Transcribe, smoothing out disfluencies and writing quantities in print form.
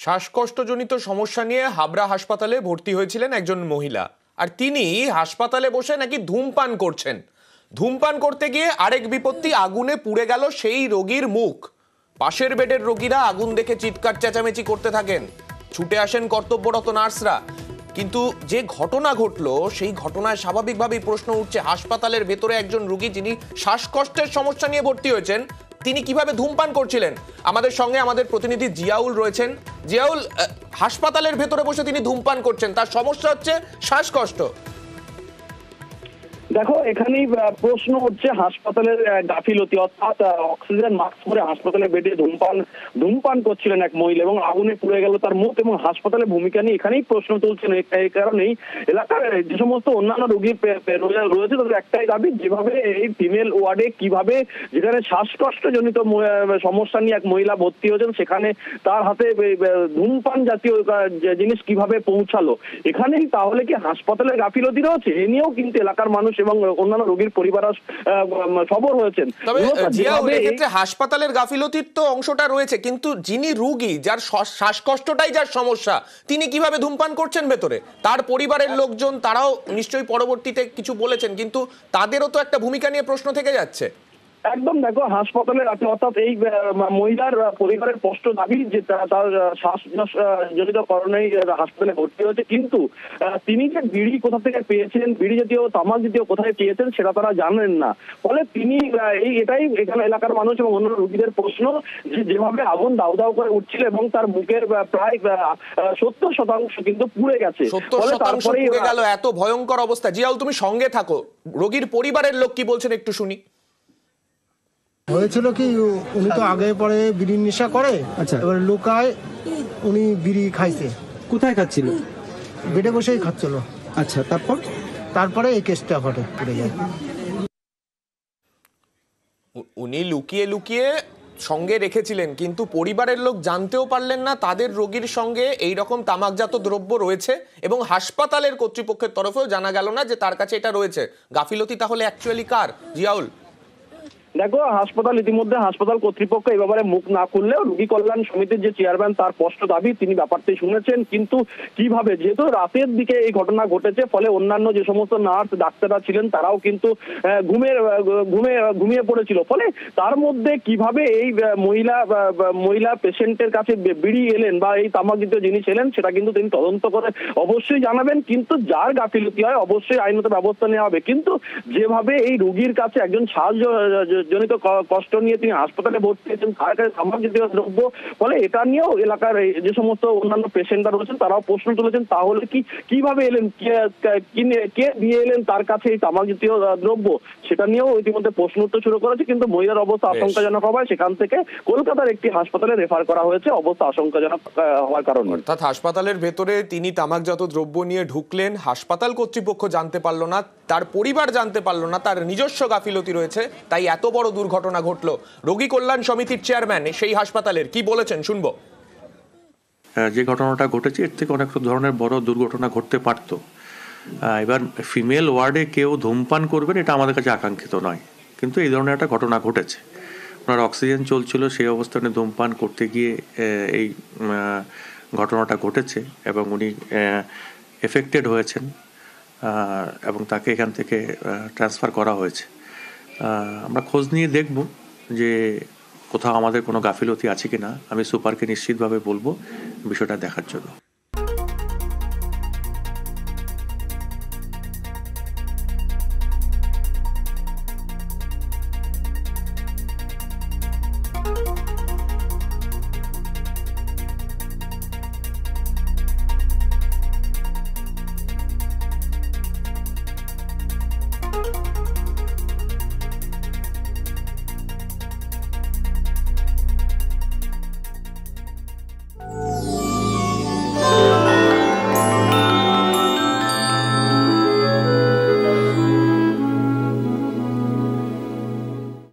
শ্বাসকষ্টজনিত সমস্যা নিয়ে হাবড়া হাসপাতালে ভর্তি হয়েছিলেন একজন মহিলা। আর তিনি হাসপাতালে বসে নাকি ধূমপান করছেন। ধূমপান করতে গিয়ে আরেক বিপত্তি, আগুনে পুড়ে গেল সেই রোগীর মুখ। পাশের বেডের রোগীরা আগুন দেখে চিৎকার চেঁচামেচি করতে থাকেন। ছুটে আসেন কর্তব্যরত নার্সরা। কিন্তু যে ঘটনা ঘটলো সেই ঘটনায় স্বাভাবিকভাবেই প্রশ্ন উঠছে, হাসপাতালের ভেতরে একজন রোগী যিনি শ্বাসকষ্টের সমস্যা নিয়ে ভর্তি হয়েছেন, তিনি কিভাবে ধূমপান করছিলেন? আমাদের সঙ্গে আমাদের প্রতিনিধি জিয়াউল রয়েছেন। জিয়াউল, হাসপাতালের ভেতরে বসে তিনি ধূমপান করছেন, তার সমস্যা হচ্ছে শ্বাসকষ্ট। দেখো, এখানেই প্রশ্ন হচ্ছে হাসপাতালের গাফিলতি, অর্থাৎ অক্সিজেন মাস্ক পরে হাসপাতালের বেডে ধূমপান করছিলেন এক মহিলা এবং আগুনে পুড়ে গেল তার মুখ, এবং হাসপাতালের ভূমিকা নিয়ে এখানেই প্রশ্ন তুলছেন। এই কারণেই এলাকার যে সমস্ত অন্যান্য রোগী রয়েছে তাদের একটাই দাবি, যেভাবে এই ফিমেল ওয়ার্ডে কিভাবে, যেখানে শ্বাসকষ্টজনিত সমস্যা নিয়ে এক মহিলা ভর্তি হয়েছেন, সেখানে তার হাতে ধূমপান জাতীয় জিনিস কিভাবে পৌঁছালো। এখানেই তাহলে কি হাসপাতালের গাফিলতি রয়েছে? এ নিয়েও কিন্তু এলাকার মানুষ এবং অন্যান্য রোগীর পরিবার সবর হয়েছেন। তবে এক্ষেত্রে হাসপাতালের গাফিলতির তো অংশটা রয়েছে, কিন্তু যিনি রোগী, যার শ্বাসকষ্টটাই যার সমস্যা, তিনি কিভাবে ধূমপান করছেন ভেতরে? তার পরিবারের লোকজন তারাও নিশ্চয়ই পরবর্তীতে কিছু বলেছেন, কিন্তু তাদেরও তো একটা ভূমিকা নিয়ে প্রশ্ন থেকে যাচ্ছে। একদম, দেখো, হাসপাতালের অর্থাৎ এই মহিলার পরিবারের স্পষ্ট দাবি যে তার শ্বাসজনিত কারণেই হাসপাতালে ভর্তি হয়েছে, কিন্তু তিনি যে বিড়ি কোথা থেকে পেয়েছেন, বিড়ি জাতীয় তামাক জাতীয় কোথায় পেয়েছেন সেটা তারা জানেন না। ফলে তিনি এটাই এখানে এলাকার মানুষ এবং অন্য রোগীদের প্রশ্ন, যে যেভাবে আগুন দাউ দাউ করে উঠছিল এবং তার বুকের প্রায় 70% কিন্তু পুড়ে গেছে। 70% পুড়ে গেল, এত ভয়ঙ্কর অবস্থা। জিয়াউল, তুমি সঙ্গে থাকো, রোগীর পরিবারের লোক কি বলছেন একটু শুনি। হয়েছিল কি, উনি তো আগে পরে বিড়ির নেশা করে, এবার লোকায় উনি বিড়ি খাইছে। কোথায় খাচ্ছিল? বেডে বসেই খাচ্ছিল। আচ্ছা, তারপরে এই কেসটা ঘটে, পড়ে যায়। উনি লুকিয়ে লুকিয়ে সঙ্গে রেখেছিলেন, কিন্তু পরিবারের লোক জানতেও পারলেন না তাদের রোগীর সঙ্গে এই রকম তামাকজাত দ্রব্য রয়েছে, এবং হাসপাতালের কর্তৃপক্ষের তরফেও জানা গেল না যে তার কাছে এটা রয়েছে। গাফিলতি তাহলে অ্যাকচুয়ালি কার, জিয়াউল? দেখো, ইতিমধ্যে হাসপাতাল কর্তৃপক্ষ এই ব্যাপারে মুখ না খুললেও রোগী কল্যাণ সমিতির যে চেয়ারম্যান, তার স্পষ্ট দাবি তিনি ব্যাপারটি শুনেছেন, কিন্তু কিভাবে, যেহেতু রাতের দিকে এই ঘটনা ঘটেছে, ফলে অন্যান্য যে সমস্ত নার্স ডাক্তাররা ছিলেন তারাও কিন্তু ঘুমিয়ে পড়েছিল। ফলে তার মধ্যে কিভাবে এই মহিলা পেশেন্টের কাছে বিড়ি এলেন বা এই তামাক জাতীয় জিনিস এলেন, সেটা কিন্তু তিনি তদন্ত করে অবশ্যই জানাবেন। কিন্তু যার গাফিলতি হয় অবশ্যই আইনত ব্যবস্থা নেওয়া হবে। কিন্তু যেভাবে এই রোগীর কাছে একজন জনিত কষ্ট নিয়ে তিনি হাসপাতালে ভর্তি হয়েছেন, তার কাছে তামাক জাতীয় দ্রব্য, ফলে এটা নিয়েও এলাকার যে সমস্ত অন্যান্য পেশেন্টরা রয়েছেন তারাও প্রশ্ন তুলেছেন, তাহলে কিভাবে এলেন, কে দিয়ে এলেন তার কাছে এই তামাক জাতীয় দ্রব্য, সেটা নিয়েও ইতিমধ্যে প্রশ্ন উত্তর শুরু করেছে। কিন্তু মহিলার অবস্থা আশঙ্কাজনক হওয়ায় সেখান থেকে কলকাতার একটি হাসপাতালে রেফার করা হয়েছে অবস্থা আশঙ্কাজনক হওয়ার কারণে। অর্থাৎ হাসপাতালের ভেতরে তিনি তামাকজাত দ্রব্য নিয়ে ঢুকলেন, হাসপাতাল কর্তৃপক্ষ জানতে পারলো না, তার পরিবার জানতে পারলো না, তার নিজস্ব গাফিলতি রয়েছে, তাই এত বড় দুর্ঘটনা ঘটলো। রোগী কল্যাণ সমিতির চেয়ারম্যান সেই হাসপাতালের কি বলেছেন শুনবো। যে ঘটনাটা ঘটেছে এর থেকে অনেক ধরনের বড় দুর্ঘটনা ঘটতে পারত। এবার ফিমেল ওয়ার্ডে কেউ ধূমপান করবেন এটা আমাদের কাছে আকাঙ্ক্ষিত নয়, কিন্তু এই ধরনের একটা ঘটনা ঘটেছে। ওনার অক্সিজেন চলছিল, সেই অবস্থানে ধূমপান করতে গিয়ে এই ঘটনাটা ঘটেছে এবং উনি এফেক্টেড হয়েছেন এবং তাকে এখান থেকে ট্রান্সফার করা হয়েছে। আমরা খোঁজ নিয়ে দেখব যে কোথাও আমাদের কোনো গাফিলতি আছে কিনা। আমি সুপারকে নিশ্চিতভাবে বলবো বিষয়টা দেখার জন্য।